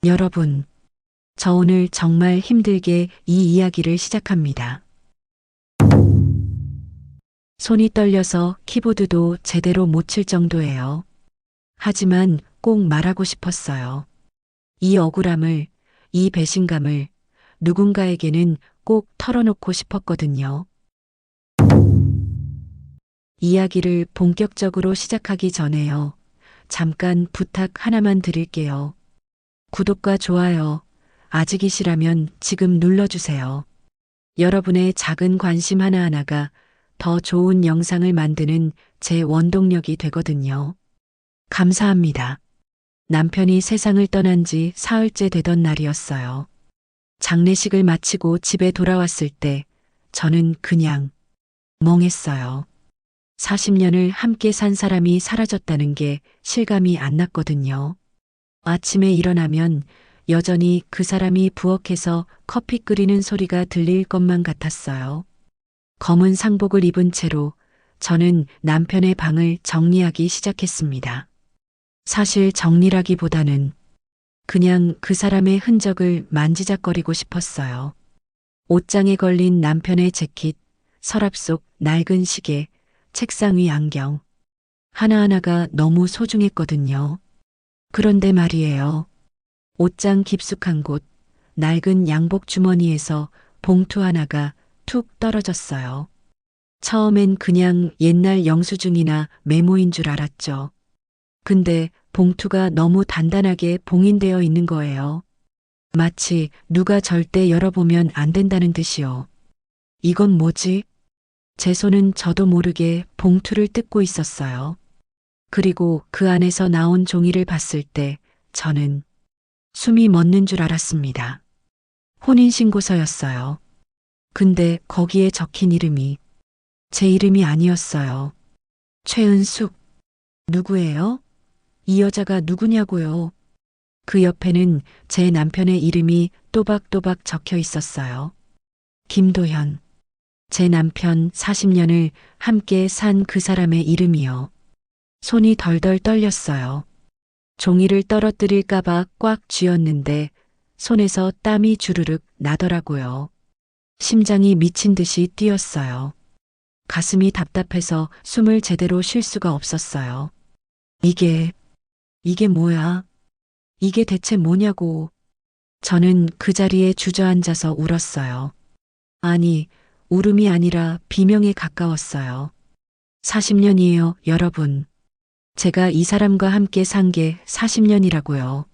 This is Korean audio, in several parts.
여러분, 저 오늘 정말 힘들게 이 이야기를 시작합니다. 손이 떨려서 키보드도 제대로 못 칠 정도예요. 하지만 꼭 말하고 싶었어요. 이 억울함을, 이 배신감을 누군가에게는 꼭 털어놓고 싶었거든요. 이야기를 본격적으로 시작하기 전에요. 잠깐 부탁 하나만 드릴게요. 구독과 좋아요, 아직이시라면 지금 눌러주세요. 여러분의 작은 관심 하나하나가 더 좋은 영상을 만드는 제 원동력이 되거든요. 감사합니다. 남편이 세상을 떠난 지 사흘째 되던 날이었어요. 장례식을 마치고 집에 돌아왔을 때 저는 그냥 멍했어요. 40년을 함께 산 사람이 사라졌다는 게 실감이 안 났거든요. 아침에 일어나면 여전히 그 사람이 부엌에서 커피 끓이는 소리가 들릴 것만 같았어요. 검은 상복을 입은 채로 저는 남편의 방을 정리하기 시작했습니다. 사실 정리라기보다는 그냥 그 사람의 흔적을 만지작거리고 싶었어요. 옷장에 걸린 남편의 재킷, 서랍 속 낡은 시계, 책상 위 안경. 하나하나가 너무 소중했거든요. 그런데 말이에요. 옷장 깊숙한 곳, 낡은 양복 주머니에서 봉투 하나가 툭 떨어졌어요. 처음엔 그냥 옛날 영수증이나 메모인 줄 알았죠. 근데 봉투가 너무 단단하게 봉인되어 있는 거예요. 마치 누가 절대 열어보면 안 된다는 듯이요. 이건 뭐지? 제 손은 저도 모르게 봉투를 뜯고 있었어요. 그리고 그 안에서 나온 종이를 봤을 때 저는 숨이 멎는 줄 알았습니다. 혼인신고서였어요. 근데 거기에 적힌 이름이 제 이름이 아니었어요. 최은숙. 누구예요? 이 여자가 누구냐고요? 그 옆에는 제 남편의 이름이 또박또박 적혀 있었어요. 김도현. 제 남편 40년을 함께 산 그 사람의 이름이요. 손이 덜덜 떨렸어요. 종이를 떨어뜨릴까봐 꽉 쥐었는데 손에서 땀이 주르륵 나더라고요. 심장이 미친 듯이 뛰었어요. 가슴이 답답해서 숨을 제대로 쉴 수가 없었어요. 이게 뭐야? 이게 대체 뭐냐고. 저는 그 자리에 주저앉아서 울었어요. 아니, 울음이 아니라 비명에 가까웠어요. 40년이에요, 여러분. 제가 이 사람과 함께 산 게 40년이라고요.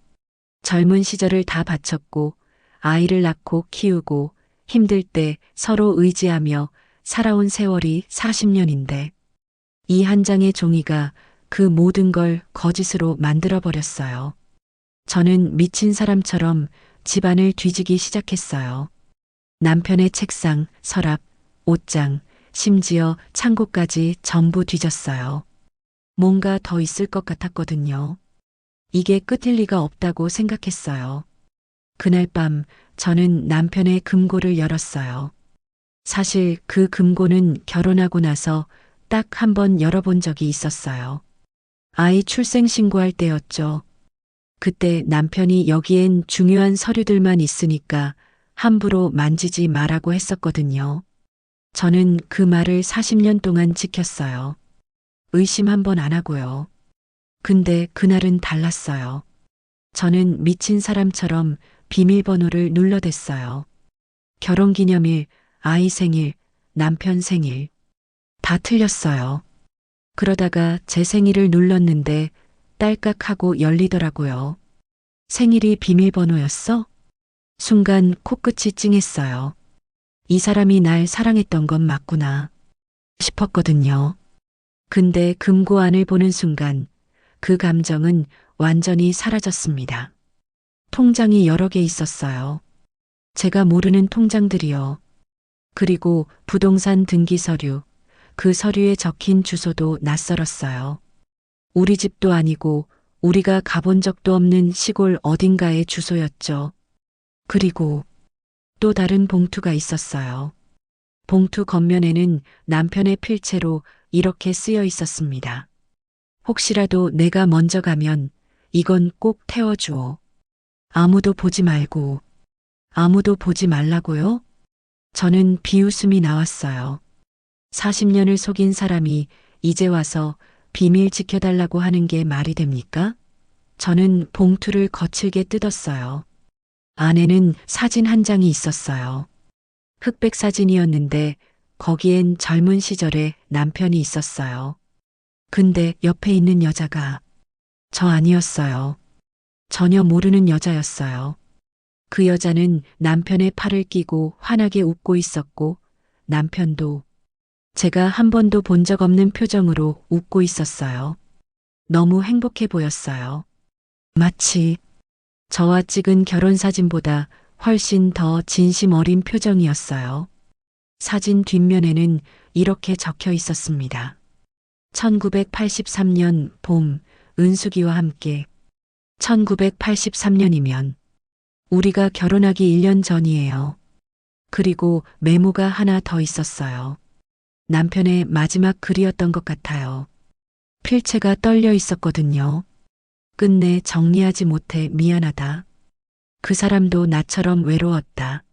젊은 시절을 다 바쳤고, 아이를 낳고 키우고, 힘들 때 서로 의지하며 살아온 세월이 40년인데, 이 한 장의 종이가 그 모든 걸 거짓으로 만들어버렸어요. 저는 미친 사람처럼 집안을 뒤지기 시작했어요. 남편의 책상, 서랍, 옷장, 심지어 창고까지 전부 뒤졌어요. 뭔가 더 있을 것 같았거든요. 이게 끝일 리가 없다고 생각했어요. 그날 밤 저는 남편의 금고를 열었어요. 사실 그 금고는 결혼하고 나서 딱 한 번 열어본 적이 있었어요. 아이 출생 신고할 때였죠. 그때 남편이 여기엔 중요한 서류들만 있으니까 함부로 만지지 말라고 했었거든요. 저는 그 말을 40년 동안 지켰어요. 의심 한 번 안 하고요. 근데 그날은 달랐어요. 저는 미친 사람처럼 비밀번호를 눌러댔어요. 결혼기념일, 아이 생일, 남편 생일. 다 틀렸어요. 그러다가 제 생일을 눌렀는데 딸깍하고 열리더라고요. 생일이 비밀번호였어? 순간 코끝이 찡했어요. 이 사람이 날 사랑했던 건 맞구나 싶었거든요. 근데 금고 안을 보는 순간 그 감정은 완전히 사라졌습니다. 통장이 여러 개 있었어요. 제가 모르는 통장들이요. 그리고 부동산 등기 서류, 그 서류에 적힌 주소도 낯설었어요. 우리 집도 아니고 우리가 가본 적도 없는 시골 어딘가의 주소였죠. 그리고 또 다른 봉투가 있었어요. 봉투 겉면에는 남편의 필체로 이렇게 쓰여 있었습니다. 혹시라도 내가 먼저 가면 이건 꼭 태워주오. 아무도 보지 말고, 아무도 보지 말라고요? 저는 비웃음이 나왔어요. 40년을 속인 사람이 이제 와서 비밀 지켜달라고 하는 게 말이 됩니까? 저는 봉투를 거칠게 뜯었어요. 안에는 사진 한 장이 있었어요. 흑백 사진이었는데 거기엔 젊은 시절에 남편이 있었어요. 근데 옆에 있는 여자가 저 아니었어요. 전혀 모르는 여자였어요. 그 여자는 남편의 팔을 끼고 환하게 웃고 있었고 남편도 제가 한 번도 본 적 없는 표정으로 웃고 있었어요. 너무 행복해 보였어요. 마치 저와 찍은 결혼사진보다 훨씬 더 진심 어린 표정이었어요. 사진 뒷면에는 이렇게 적혀 있었습니다. 1983년 봄, 은숙이와 함께. 1983년이면 우리가 결혼하기 1년 전이에요. 그리고 메모가 하나 더 있었어요. 남편의 마지막 글이었던 것 같아요. 필체가 떨려 있었거든요. 끝내 정리하지 못해 미안하다. 그 사람도 나처럼 외로웠다.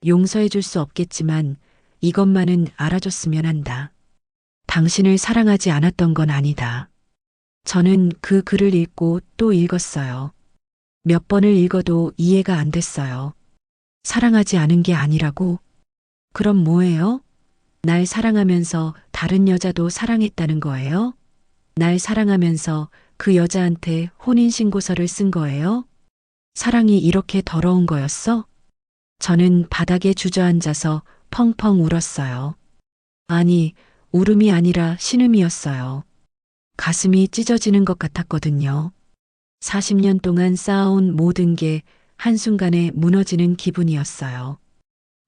용서해 줄 수 없겠지만 이것만은 알아줬으면 한다. 당신을 사랑하지 않았던 건 아니다. 저는 그 글을 읽고 또 읽었어요. 몇 번을 읽어도 이해가 안 됐어요. 사랑하지 않은 게 아니라고? 그럼 뭐예요? 날 사랑하면서 다른 여자도 사랑했다는 거예요? 날 사랑하면서 그 여자한테 혼인신고서를 쓴 거예요? 사랑이 이렇게 더러운 거였어? 저는 바닥에 주저앉아서 펑펑 울었어요. 아니, 울음이 아니라 신음이었어요. 가슴이 찢어지는 것 같았거든요. 40년 동안 쌓아온 모든 게 한순간에 무너지는 기분이었어요.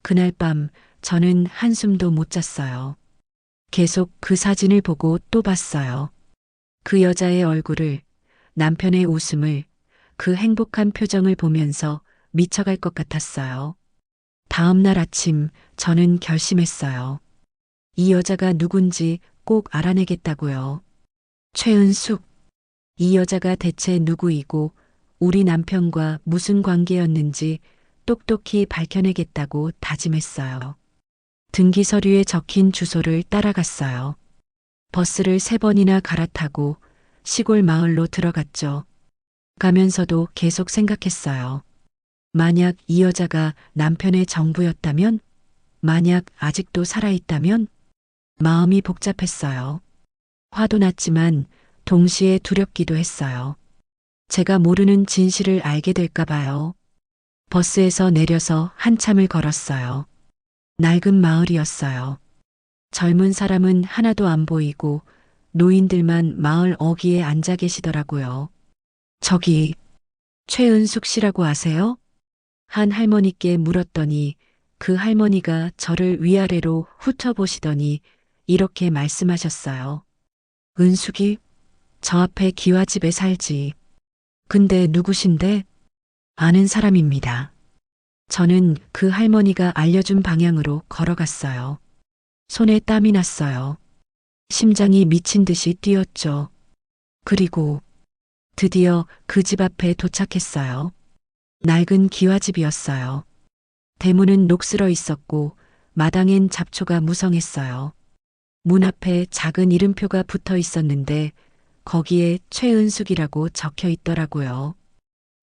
그날 밤 저는 한숨도 못 잤어요. 계속 그 사진을 보고 또 봤어요. 그 여자의 얼굴을, 남편의 웃음을, 그 행복한 표정을 보면서 미쳐갈 것 같았어요. 다음 날 아침 저는 결심했어요. 이 여자가 누군지 꼭 알아내겠다고요. 최은숙. 이 여자가 대체 누구이고 우리 남편과 무슨 관계였는지 똑똑히 밝혀내겠다고 다짐했어요. 등기 서류에 적힌 주소를 따라갔어요. 버스를 3번이나 갈아타고 시골 마을로 들어갔죠. 가면서도 계속 생각했어요. 만약 이 여자가 남편의 정부였다면? 만약 아직도 살아있다면? 마음이 복잡했어요. 화도 났지만 동시에 두렵기도 했어요. 제가 모르는 진실을 알게 될까 봐요. 버스에서 내려서 한참을 걸었어요. 낡은 마을이었어요. 젊은 사람은 하나도 안 보이고 노인들만 마을 어귀에 앉아 계시더라고요. 저기 최은숙 씨라고 아세요? 한 할머니께 물었더니 그 할머니가 저를 위아래로 훑어보시더니 이렇게 말씀하셨어요. 은숙이? 저 앞에 기와집에 살지. 근데 누구신데? 아는 사람입니다. 저는 그 할머니가 알려준 방향으로 걸어갔어요. 손에 땀이 났어요. 심장이 미친 듯이 뛰었죠. 그리고 드디어 그 집 앞에 도착했어요. 낡은 기와집이었어요. 대문은 녹슬어 있었고 마당엔 잡초가 무성했어요. 문 앞에 작은 이름표가 붙어 있었는데 거기에 최은숙이라고 적혀 있더라고요.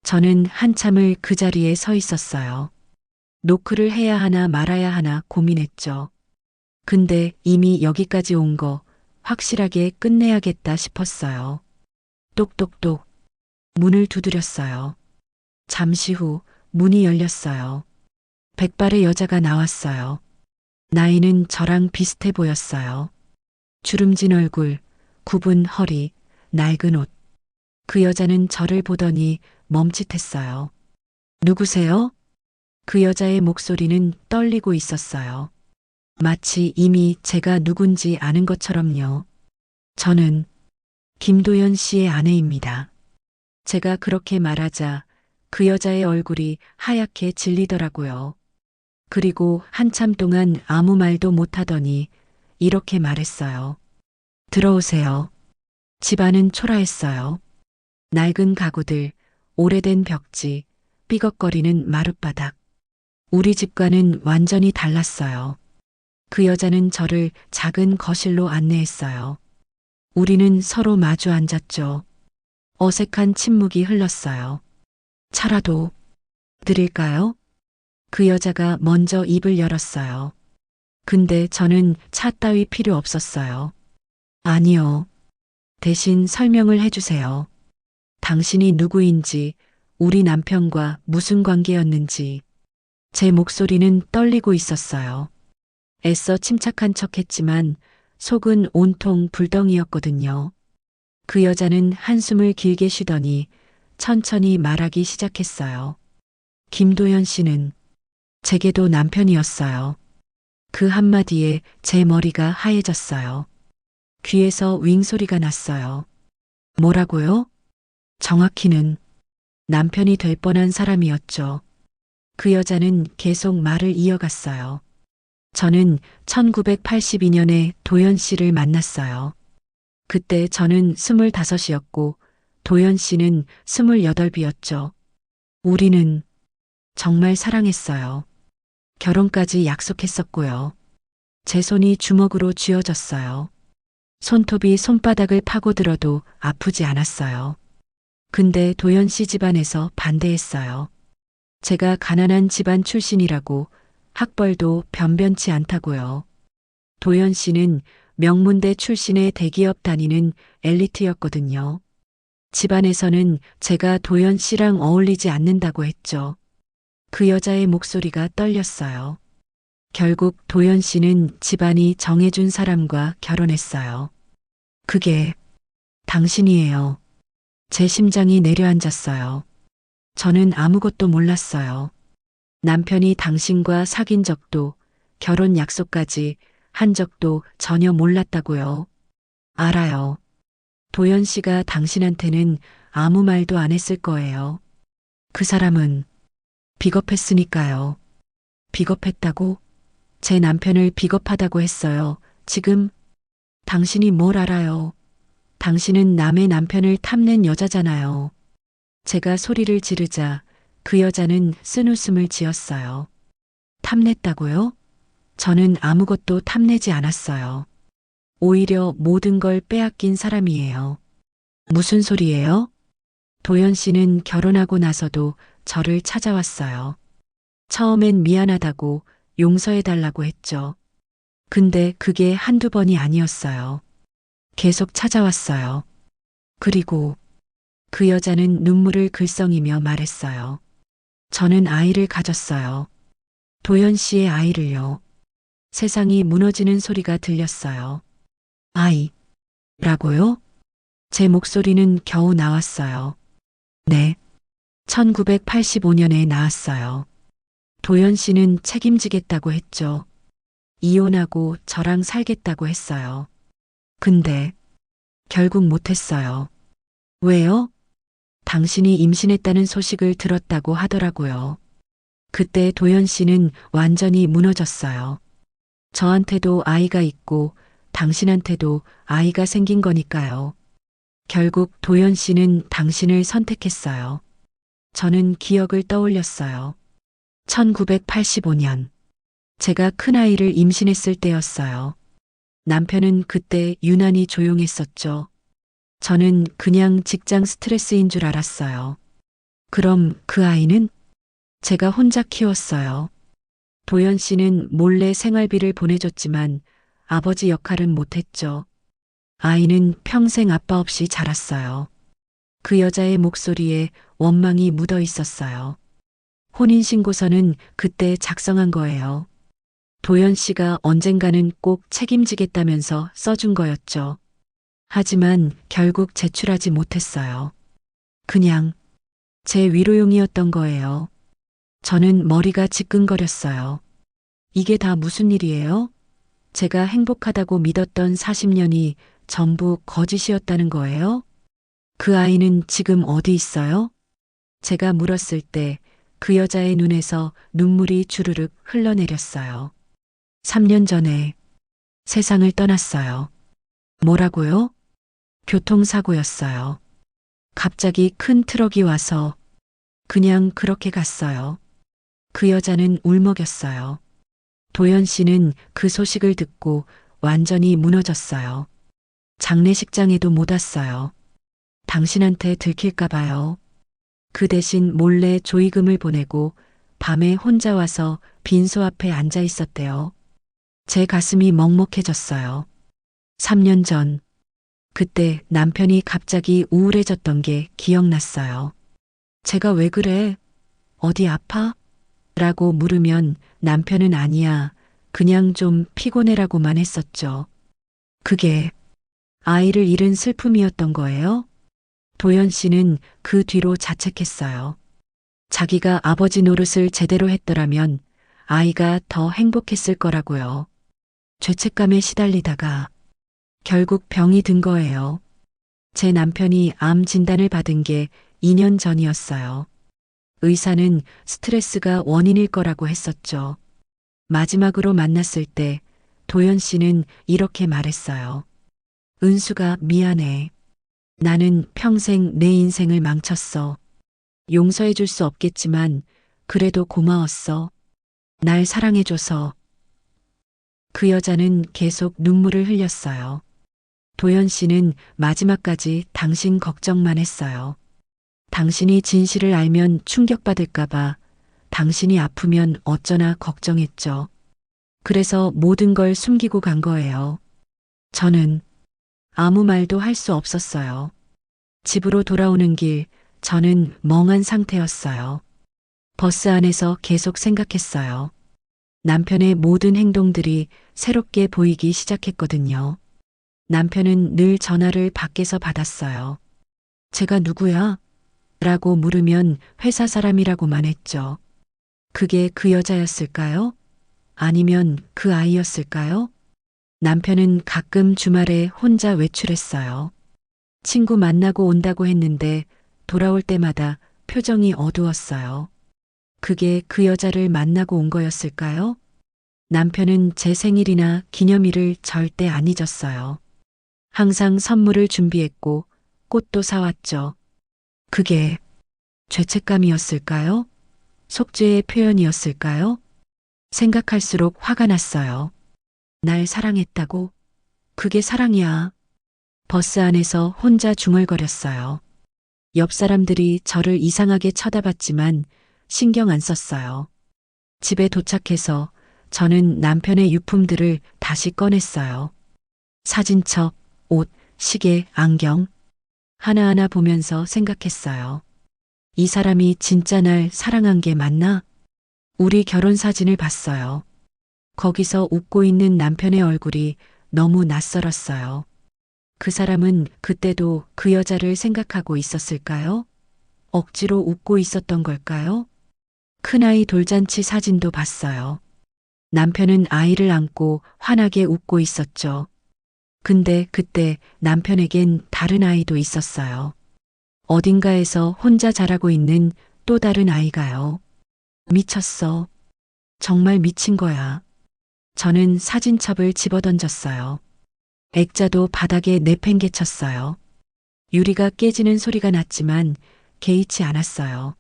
저는 한참을 그 자리에 서 있었어요. 노크를 해야 하나 말아야 하나 고민했죠. 근데 이미 여기까지 온 거 확실하게 끝내야겠다 싶었어요. 똑똑똑. 문을 두드렸어요. 잠시 후 문이 열렸어요. 백발의 여자가 나왔어요. 나이는 저랑 비슷해 보였어요. 주름진 얼굴, 굽은 허리, 낡은 옷. 그 여자는 저를 보더니 멈칫했어요. 누구세요? 그 여자의 목소리는 떨리고 있었어요. 마치 이미 제가 누군지 아는 것처럼요. 저는 김도연 씨의 아내입니다. 제가 그렇게 말하자 그 여자의 얼굴이 하얗게 질리더라고요. 그리고 한참 동안 아무 말도 못하더니 이렇게 말했어요. 들어오세요. 집안은 초라했어요. 낡은 가구들, 오래된 벽지, 삐걱거리는 마룻바닥. 우리 집과는 완전히 달랐어요. 그 여자는 저를 작은 거실로 안내했어요. 우리는 서로 마주 앉았죠. 어색한 침묵이 흘렀어요. 차라도 드릴까요? 그 여자가 먼저 입을 열었어요. 근데 저는 차 따위 필요 없었어요. 아니요. 대신 설명을 해주세요. 당신이 누구인지, 우리 남편과 무슨 관계였는지. 제 목소리는 떨리고 있었어요. 애써 침착한 척 했지만 속은 온통 불덩이였거든요. 그 여자는 한숨을 길게 쉬더니 천천히 말하기 시작했어요. 김도연 씨는 제게도 남편이었어요. 그 한마디에 제 머리가 하얘졌어요. 귀에서 윙 소리가 났어요. 뭐라고요? 정확히는 남편이 될 뻔한 사람이었죠. 그 여자는 계속 말을 이어갔어요. 저는 1982년에 도연 씨를 만났어요. 그때 저는 25이었고 도연 씨는 28이었죠. 우리는 정말 사랑했어요. 결혼까지 약속했었고요. 제 손이 주먹으로 쥐어졌어요. 손톱이 손바닥을 파고들어도 아프지 않았어요. 근데 도연 씨 집안에서 반대했어요. 제가 가난한 집안 출신이라고, 학벌도 변변치 않다고요. 도연 씨는 명문대 출신의 대기업 다니는 엘리트였거든요. 집안에서는 제가 도연 씨랑 어울리지 않는다고 했죠. 그 여자의 목소리가 떨렸어요. 결국 도연 씨는 집안이 정해준 사람과 결혼했어요. 그게 당신이에요. 제 심장이 내려앉았어요. 저는 아무것도 몰랐어요. 남편이 당신과 사귄 적도, 결혼 약속까지 한 적도 전혀 몰랐다고요. 알아요. 도연 씨가 당신한테는 아무 말도 안 했을 거예요. 그 사람은 비겁했으니까요. 비겁했다고? 제 남편을 비겁하다고 했어요. 지금 당신이 뭘 알아요? 당신은 남의 남편을 탐낸 여자잖아요. 제가 소리를 지르자 그 여자는 쓴웃음을 지었어요. 탐냈다고요? 저는 아무것도 탐내지 않았어요. 오히려 모든 걸 빼앗긴 사람이에요. 무슨 소리예요? 도연 씨는 결혼하고 나서도 저를 찾아왔어요. 처음엔 미안하다고 용서해달라고 했죠. 근데 그게 한두 번이 아니었어요. 계속 찾아왔어요. 그리고 그 여자는 눈물을 글썽이며 말했어요. 저는 아이를 가졌어요. 도연 씨의 아이를요. 세상이 무너지는 소리가 들렸어요. 아이라고요? 제 목소리는 겨우 나왔어요. 네. 1985년에 낳았어요. 도연 씨는 책임지겠다고 했죠. 이혼하고 저랑 살겠다고 했어요. 근데 결국 못했어요. 왜요? 당신이 임신했다는 소식을 들었다고 하더라고요. 그때 도연 씨는 완전히 무너졌어요. 저한테도 아이가 있고 당신한테도 아이가 생긴 거니까요. 결국 도연 씨는 당신을 선택했어요. 저는 기억을 떠올렸어요. 1985년. 제가 큰아이를 임신했을 때였어요. 남편은 그때 유난히 조용했었죠. 저는 그냥 직장 스트레스인 줄 알았어요. 그럼 그 아이는? 제가 혼자 키웠어요. 도연 씨는 몰래 생활비를 보내줬지만 아버지 역할은 못했죠. 아이는 평생 아빠 없이 자랐어요. 그 여자의 목소리에 원망이 묻어 있었어요. 혼인신고서는 그때 작성한 거예요. 도연 씨가 언젠가는 꼭 책임지겠다면서 써준 거였죠. 하지만 결국 제출하지 못했어요. 그냥 제 위로용이었던 거예요. 저는 머리가 지끈거렸어요. 이게 다 무슨 일이에요? 제가 행복하다고 믿었던 40년이 전부 거짓이었다는 거예요? 그 아이는 지금 어디 있어요? 제가 물었을 때 그 여자의 눈에서 눈물이 주르륵 흘러내렸어요. 3년 전에 세상을 떠났어요. 뭐라고요? 교통사고였어요. 갑자기 큰 트럭이 와서 그냥 그렇게 갔어요. 그 여자는 울먹였어요. 도연 씨는 그 소식을 듣고 완전히 무너졌어요. 장례식장에도 못 왔어요. 당신한테 들킬까 봐요. 그 대신 몰래 조의금을 보내고 밤에 혼자 와서 빈소 앞에 앉아 있었대요. 제 가슴이 먹먹해졌어요. 3년 전, 그때 남편이 갑자기 우울해졌던 게 기억났어요. 제가 왜 그래? 어디 아파? 라고 물으면 남편은 아니야. 그냥 좀 피곤해라고만 했었죠. 그게 아이를 잃은 슬픔이었던 거예요? 도연 씨는 그 뒤로 자책했어요. 자기가 아버지 노릇을 제대로 했더라면 아이가 더 행복했을 거라고요. 죄책감에 시달리다가 결국 병이 든 거예요. 제 남편이 암 진단을 받은 게 2년 전이었어요. 의사는 스트레스가 원인일 거라고 했었죠. 마지막으로 만났을 때 도연 씨는 이렇게 말했어요. 은수가 미안해. 나는 평생 내 인생을 망쳤어. 용서해 줄 수 없겠지만 그래도 고마웠어. 날 사랑해줘서. 그 여자는 계속 눈물을 흘렸어요. 도연 씨는 마지막까지 당신 걱정만 했어요. 당신이 진실을 알면 충격받을까봐, 당신이 아프면 어쩌나 걱정했죠. 그래서 모든 걸 숨기고 간 거예요. 저는 아무 말도 할 수 없었어요. 집으로 돌아오는 길, 저는 멍한 상태였어요. 버스 안에서 계속 생각했어요. 남편의 모든 행동들이 새롭게 보이기 시작했거든요. 남편은 늘 전화를 밖에서 받았어요. 제가 누구야? 라고 물으면 회사 사람이라고만 했죠. 그게 그 여자였을까요? 아니면 그 아이였을까요? 남편은 가끔 주말에 혼자 외출했어요. 친구 만나고 온다고 했는데 돌아올 때마다 표정이 어두웠어요. 그게 그 여자를 만나고 온 거였을까요? 남편은 제 생일이나 기념일을 절대 안 잊었어요. 항상 선물을 준비했고 꽃도 사왔죠. 그게 죄책감이었을까요? 속죄의 표현이었을까요? 생각할수록 화가 났어요. 날 사랑했다고? 그게 사랑이야. 버스 안에서 혼자 중얼거렸어요. 옆 사람들이 저를 이상하게 쳐다봤지만 신경 안 썼어요. 집에 도착해서 저는 남편의 유품들을 다시 꺼냈어요. 사진첩, 옷, 시계, 안경. 하나하나 보면서 생각했어요. 이 사람이 진짜 날 사랑한 게 맞나? 우리 결혼 사진을 봤어요. 거기서 웃고 있는 남편의 얼굴이 너무 낯설었어요. 그 사람은 그때도 그 여자를 생각하고 있었을까요? 억지로 웃고 있었던 걸까요? 큰아이 돌잔치 사진도 봤어요. 남편은 아이를 안고 환하게 웃고 있었죠. 근데 그때 남편에겐 다른 아이도 있었어요. 어딘가에서 혼자 자라고 있는 또 다른 아이가요. 미쳤어. 정말 미친 거야. 저는 사진첩을 집어던졌어요. 액자도 바닥에 내팽개쳤어요. 유리가 깨지는 소리가 났지만 개의치 않았어요.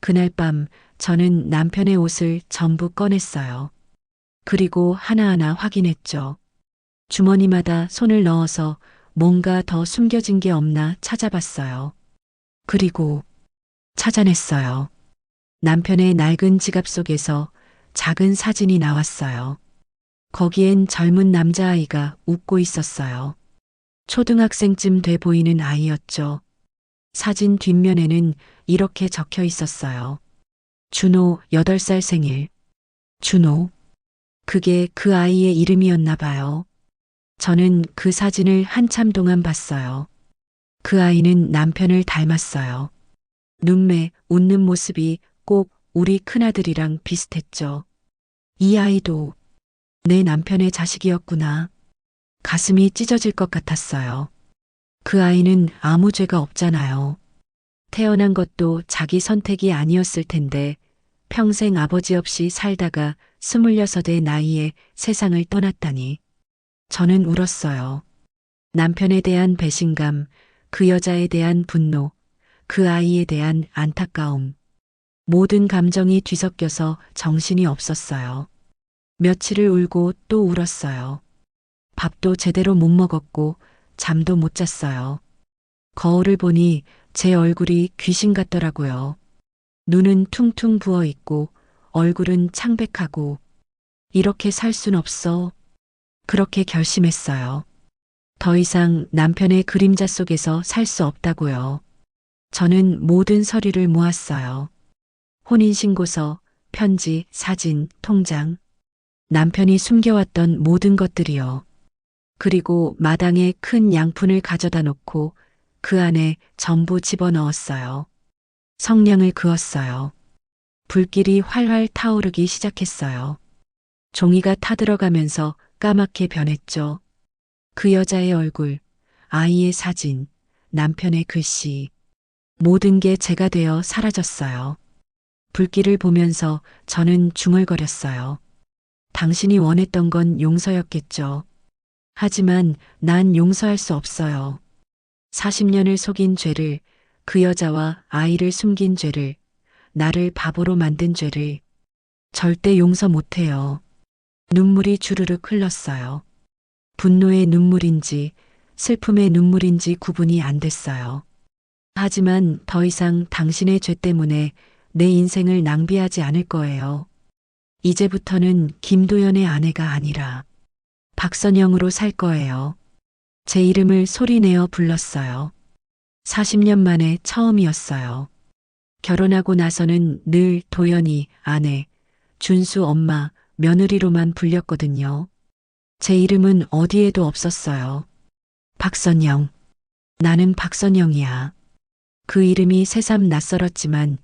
그날 밤 저는 남편의 옷을 전부 꺼냈어요. 그리고 하나하나 확인했죠. 주머니마다 손을 넣어서 뭔가 더 숨겨진 게 없나 찾아봤어요. 그리고 찾아냈어요. 남편의 낡은 지갑 속에서 작은 사진이 나왔어요. 거기엔 젊은 남자아이가 웃고 있었어요. 초등학생쯤 돼 보이는 아이였죠. 사진 뒷면에는 이렇게 적혀 있었어요. 준호 8살 생일. 준호. 그게 그 아이의 이름이었나 봐요. 저는 그 사진을 한참 동안 봤어요. 그 아이는 남편을 닮았어요. 눈매, 웃는 모습이 꼭 우리 큰아들이랑 비슷했죠. 이 아이도 내 남편의 자식이었구나. 가슴이 찢어질 것 같았어요. 그 아이는 아무 죄가 없잖아요. 태어난 것도 자기 선택이 아니었을 텐데 평생 아버지 없이 살다가 26의 나이에 세상을 떠났다니. 저는 울었어요. 남편에 대한 배신감, 그 여자에 대한 분노, 그 아이에 대한 안타까움. 모든 감정이 뒤섞여서 정신이 없었어요. 며칠을 울고 또 울었어요. 밥도 제대로 못 먹었고 잠도 못 잤어요. 거울을 보니 제 얼굴이 귀신 같더라고요. 눈은 퉁퉁 부어 있고 얼굴은 창백하고 이렇게 살 순 없어. 그렇게 결심했어요. 더 이상 남편의 그림자 속에서 살 수 없다고요. 저는 모든 서류를 모았어요. 혼인신고서, 편지, 사진, 통장. 남편이 숨겨왔던 모든 것들이요. 그리고 마당에 큰 양푼을 가져다 놓고 그 안에 전부 집어넣었어요. 성냥을 그었어요. 불길이 활활 타오르기 시작했어요. 종이가 타들어가면서 까맣게 변했죠. 그 여자의 얼굴, 아이의 사진, 남편의 글씨. 모든 게 제가 되어 사라졌어요. 불길을 보면서 저는 중얼거렸어요. 당신이 원했던 건 용서였겠죠. 하지만 난 용서할 수 없어요. 40년을 속인 죄를, 그 여자와 아이를 숨긴 죄를, 나를 바보로 만든 죄를 절대 용서 못해요. 눈물이 주르륵 흘렀어요. 분노의 눈물인지 슬픔의 눈물인지 구분이 안 됐어요. 하지만 더 이상 당신의 죄 때문에 내 인생을 낭비하지 않을 거예요. 이제부터는 김도연의 아내가 아니라 박선영으로 살 거예요. 제 이름을 소리내어 불렀어요. 40년 만에 처음이었어요. 결혼하고 나서는 늘 도연이 아내, 준수 엄마, 며느리로만 불렸거든요. 제 이름은 어디에도 없었어요. 박선영. 나는 박선영이야. 그 이름이 새삼 낯설었지만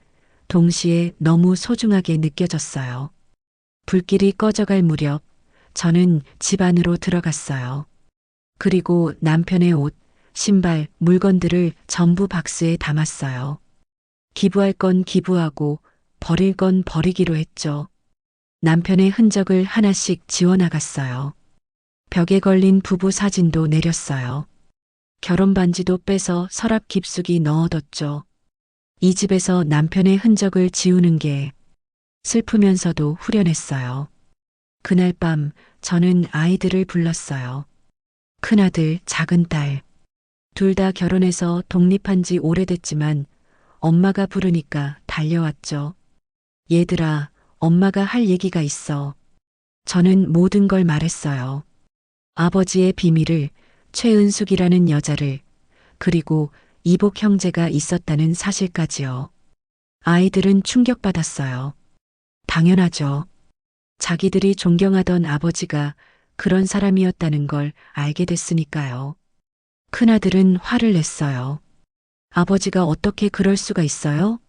동시에 너무 소중하게 느껴졌어요. 불길이 꺼져갈 무렵 저는 집 안으로 들어갔어요. 그리고 남편의 옷, 신발, 물건들을 전부 박스에 담았어요. 기부할 건 기부하고 버릴 건 버리기로 했죠. 남편의 흔적을 하나씩 지워나갔어요. 벽에 걸린 부부 사진도 내렸어요. 결혼 반지도 빼서 서랍 깊숙이 넣어뒀죠. 이 집에서 남편의 흔적을 지우는 게 슬프면서도 후련했어요. 그날 밤 저는 아이들을 불렀어요. 큰아들, 작은딸. 둘 다 결혼해서 독립한 지 오래됐지만 엄마가 부르니까 달려왔죠. 얘들아, 엄마가 할 얘기가 있어. 저는 모든 걸 말했어요. 아버지의 비밀을, 최은숙이라는 여자를, 그리고 이복 형제가 있었다는 사실까지요. 아이들은 충격받았어요. 당연하죠. 자기들이 존경하던 아버지가 그런 사람이었다는 걸 알게 됐으니까요. 큰아들은 화를 냈어요. 아버지가 어떻게 그럴 수가 있어요?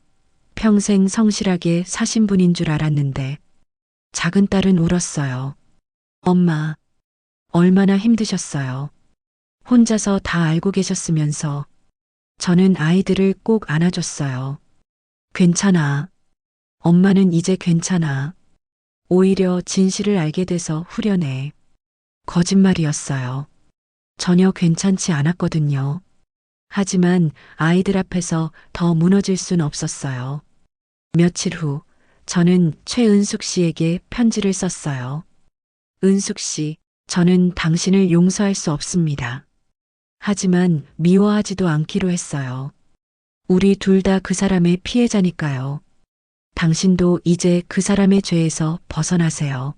평생 성실하게 사신 분인 줄 알았는데. 작은 딸은 울었어요. 엄마, 얼마나 힘드셨어요. 혼자서 다 알고 계셨으면서. 저는 아이들을 꼭 안아줬어요. 괜찮아. 엄마는 이제 괜찮아. 오히려 진실을 알게 돼서 후련해. 거짓말이었어요. 전혀 괜찮지 않았거든요. 하지만 아이들 앞에서 더 무너질 순 없었어요. 며칠 후, 저는 최은숙 씨에게 편지를 썼어요. 은숙 씨, 저는 당신을 용서할 수 없습니다. 하지만 미워하지도 않기로 했어요. 우리 둘 다 그 사람의 피해자니까요. 당신도 이제 그 사람의 죄에서 벗어나세요.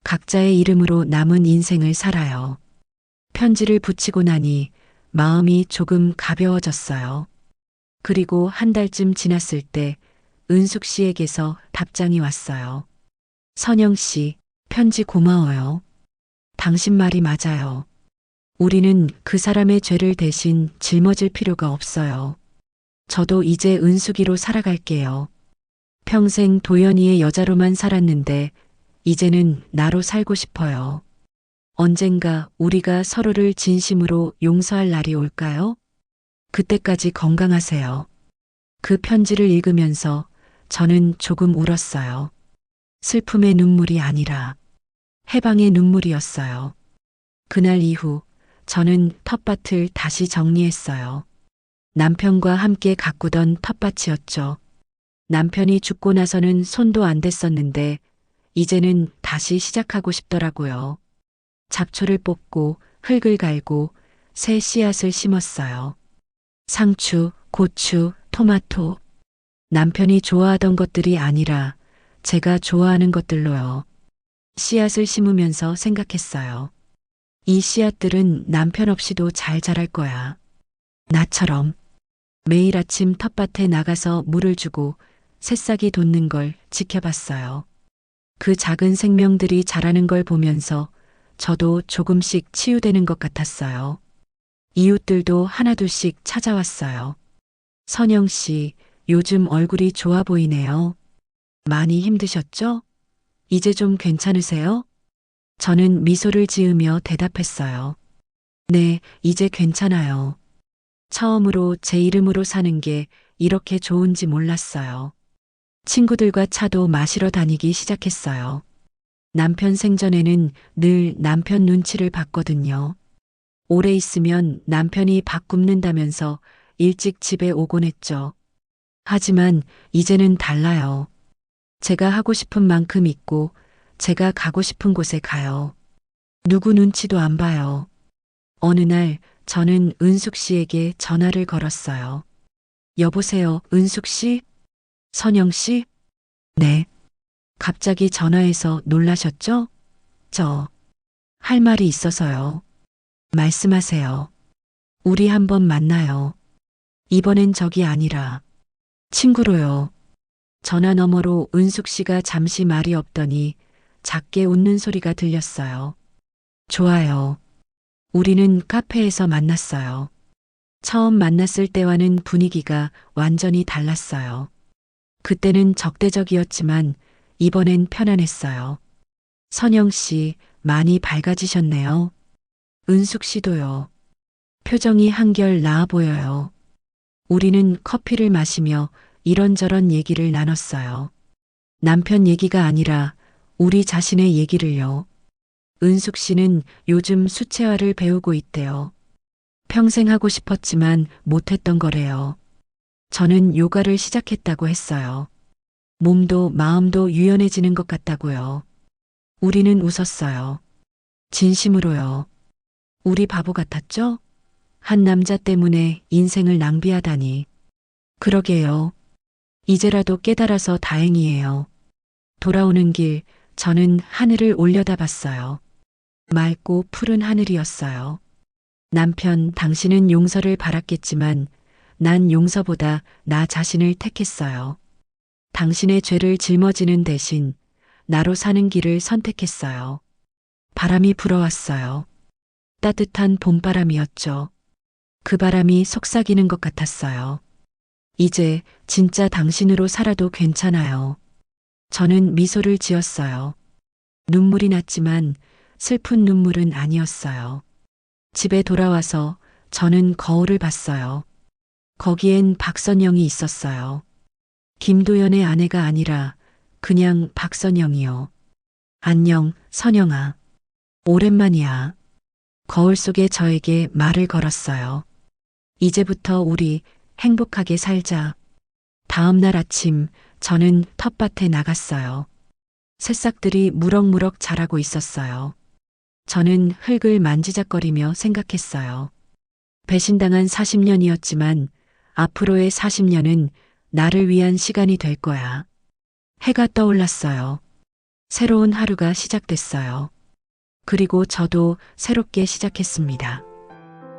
각자의 이름으로 남은 인생을 살아요. 편지를 붙이고 나니 마음이 조금 가벼워졌어요. 그리고 한 달쯤 지났을 때 은숙 씨에게서 답장이 왔어요. 선영 씨, 편지 고마워요. 당신 말이 맞아요. 우리는 그 사람의 죄를 대신 짊어질 필요가 없어요. 저도 이제 은숙이로 살아갈게요. 평생 도연이의 여자로만 살았는데 이제는 나로 살고 싶어요. 언젠가 우리가 서로를 진심으로 용서할 날이 올까요? 그때까지 건강하세요. 그 편지를 읽으면서 저는 조금 울었어요. 슬픔의 눈물이 아니라 해방의 눈물이었어요. 그날 이후 저는 텃밭을 다시 정리했어요. 남편과 함께 가꾸던 텃밭이었죠. 남편이 죽고 나서는 손도 안 댔었는데 이제는 다시 시작하고 싶더라고요. 잡초를 뽑고 흙을 갈고 새 씨앗을 심었어요. 상추, 고추, 토마토. 남편이 좋아하던 것들이 아니라 제가 좋아하는 것들로요. 씨앗을 심으면서 생각했어요. 이 씨앗들은 남편 없이도 잘 자랄 거야. 나처럼. 매일 아침 텃밭에 나가서 물을 주고 새싹이 돋는 걸 지켜봤어요. 그 작은 생명들이 자라는 걸 보면서 저도 조금씩 치유되는 것 같았어요. 이웃들도 하나둘씩 찾아왔어요. 선영 씨, 요즘 얼굴이 좋아 보이네요. 많이 힘드셨죠? 이제 좀 괜찮으세요? 저는 미소를 지으며 대답했어요. 네, 이제 괜찮아요. 처음으로 제 이름으로 사는 게 이렇게 좋은지 몰랐어요. 친구들과 차도 마시러 다니기 시작했어요. 남편 생전에는 늘 남편 눈치를 봤거든요. 오래 있으면 남편이 밥 굶는다면서 일찍 집에 오곤 했죠. 하지만 이제는 달라요. 제가 하고 싶은 만큼 있고 제가 가고 싶은 곳에 가요. 누구 눈치도 안 봐요. 어느 날 저는 은숙 씨에게 전화를 걸었어요. 여보세요, 은숙 씨? 선영 씨? 네. 갑자기 전화해서 놀라셨죠? 할 말이 있어서요. 말씀하세요. 우리 한번 만나요. 이번엔 적이 아니라 친구로요. 전화 너머로 은숙 씨가 잠시 말이 없더니 작게 웃는 소리가 들렸어요. 좋아요. 우리는 카페에서 만났어요. 처음 만났을 때와는 분위기가 완전히 달랐어요. 그때는 적대적이었지만 이번엔 편안했어요. 선영 씨, 많이 밝아지셨네요. 은숙 씨도요. 표정이 한결 나아 보여요. 우리는 커피를 마시며 이런저런 얘기를 나눴어요. 남편 얘기가 아니라 우리 자신의 얘기를요. 은숙 씨는 요즘 수채화를 배우고 있대요. 평생 하고 싶었지만 못했던 거래요. 저는 요가를 시작했다고 했어요. 몸도 마음도 유연해지는 것 같다고요. 우리는 웃었어요. 진심으로요. 우리 바보 같았죠? 한 남자 때문에 인생을 낭비하다니. 그러게요. 이제라도 깨달아서 다행이에요. 돌아오는 길 저는 하늘을 올려다봤어요. 맑고 푸른 하늘이었어요. 남편, 당신은 용서를 바랐겠지만 난 용서보다 나 자신을 택했어요. 당신의 죄를 짊어지는 대신 나로 사는 길을 선택했어요. 바람이 불어왔어요. 따뜻한 봄바람이었죠. 그 바람이 속삭이는 것 같았어요. 이제 진짜 당신으로 살아도 괜찮아요. 저는 미소를 지었어요. 눈물이 났지만 슬픈 눈물은 아니었어요. 집에 돌아와서 저는 거울을 봤어요. 거기엔 박선영이 있었어요. 김도연의 아내가 아니라 그냥 박선영이요. 안녕, 선영아. 오랜만이야. 거울 속에 저에게 말을 걸었어요. 이제부터 우리 행복하게 살자. 다음 날 아침 저는 텃밭에 나갔어요. 새싹들이 무럭무럭 자라고 있었어요. 저는 흙을 만지작거리며 생각했어요. 배신당한 40년이었지만 앞으로의 40년은 나를 위한 시간이 될 거야. 해가 떠올랐어요. 새로운 하루가 시작됐어요. 그리고 저도 새롭게 시작했습니다.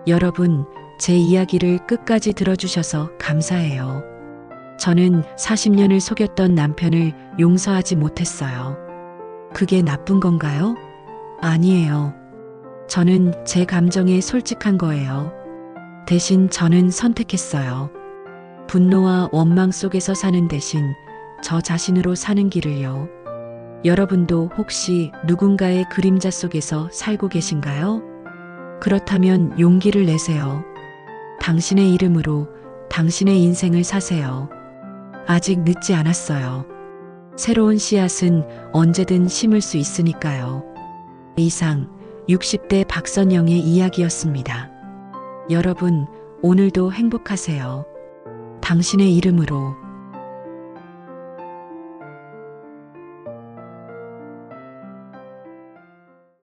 여러분, 제 이야기를 끝까지 들어주셔서 감사해요. 저는 40년을 속였던 남편을 용서하지 못했어요. 그게 나쁜 건가요? 아니에요. 저는 제 감정에 솔직한 거예요. 대신 저는 선택했어요. 분노와 원망 속에서 사는 대신 저 자신으로 사는 길을요. 여러분도 혹시 누군가의 그림자 속에서 살고 계신가요? 그렇다면 용기를 내세요. 당신의 이름으로 당신의 인생을 사세요. 아직 늦지 않았어요. 새로운 씨앗은 언제든 심을 수 있으니까요. 이상 60대 박선영의 이야기였습니다. 여러분, 오늘도 행복하세요. 당신의 이름으로.